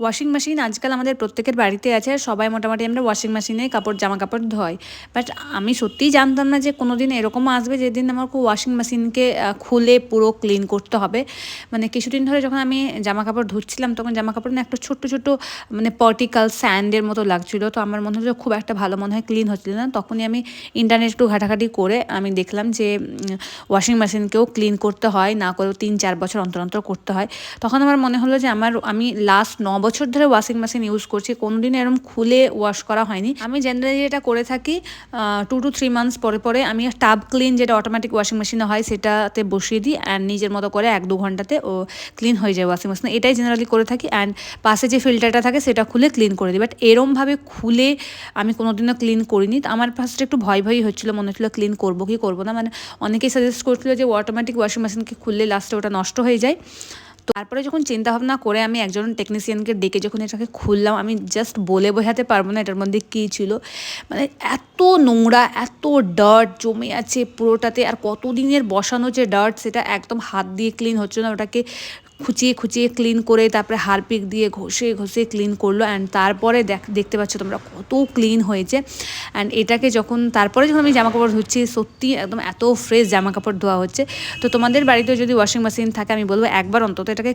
Washing machine আজকাল আমাদের প্রত্যেকের বাড়িতে আছে, আর সবাই মোটামুটি আমরা ওয়াশিং মেশিনে জামা কাপড় ধোয়। বাট আমি সত্যিই জানতাম না যে কোনো দিন এরকমও আসবে যেদিন আমাকে ওয়াশিং মেশিনকে খুলে পুরো ক্লিন করতে হবে। মানে কিছুদিন ধরে যখন আমি জামা কাপড় ধুচ্ছিলাম তখন জামা কাপড় না একটা ছোট্ট ছোট্ট মানে পার্টিকাল স্যান্ডের মতো লাগছিলো, তো আমার মনে হলো খুব একটা ভালো মনে হয় ক্লিন হচ্ছিল না। তখনই আমি ইন্টারনেট একটু ঘাটাঘাটি করে আমি দেখলাম যে ওয়াশিং মেশিনকেও ক্লিন করতে হয়, না করেও 3-4 বছর অন্তর অন্তর করতে হয়। তখন আমার মনে হলো যে আমি লাস্ট 9 বছর ধরে ওয়াশিং মেশিন ইউজ করছি, কোনোদিন এরকম খুলে ওয়াশ করা হয়নি। আমি জেনারেলি এটা করে থাকি 2 to 3 মান্থস পরে পরে আমি টাব ক্লিন যেটা অটোমেটিক ওয়াশিং মেশিনে হয় সেটাতে বসিয়ে দিই, অ্যান্ড নিজের মতো করে 1-2 ঘন্টাতে ও ক্লিন হয়ে যায় ওয়াশিং মেশিনে। এটাই জেনারেলি করে থাকি, অ্যান্ড পাশে যে ফিল্টারটা থাকে সেটা খুলে ক্লিন করে দিই। বাট এরমভাবে খুলে আমি কোনোদিনও ক্লিন করিনি। আমার ফার্স্টে একটু ভয় হচ্ছিলো, মনে হচ্ছিলো ক্লিন করবো কি করবো না। মানে অনেকেই সাজেস্ট করছিল যে অটোমেটিক ওয়াশিং মেশিনকে খুললে লাস্টে ওটা নষ্ট হয়ে যায়। তো তারপরে যখন চিন্তাভাবনা করে আমি একজন টেকনিশিয়ানকে ডেকে যখন এটাকে খুললাম, আমি জাস্ট বলে বোঝাতে পারবো না এটার মধ্যে কী ছিল। মানে এত নোংরা, এত ডার্ট জমে আছে পুরোটাতে, আর কতদিনের বসানো যে ডার্ট সেটা একদম হাত দিয়ে ক্লিন হচ্ছে না। ওটাকে খুঁচিয়ে খুঁচিয়ে ক্লিন করে তারপরে হারপিক দিয়ে ঘষে ঘষে ক্লিন করলো, অ্যান্ড তারপরে দেখতে পাচ্ছ তোমরা কত ক্লিন হয়েছে। অ্যান্ড এটাকে তারপরে যখন আমি জামাকাপড় ধুচ্ছি, সত্যি একদম এত ফ্রেশ জামাকাপড় ধোয়া হচ্ছে। তো তোমাদের বাড়িতে যদি ওয়াশিং মেশিন থাকে আমি বলবো একবার অন্তত এটাকে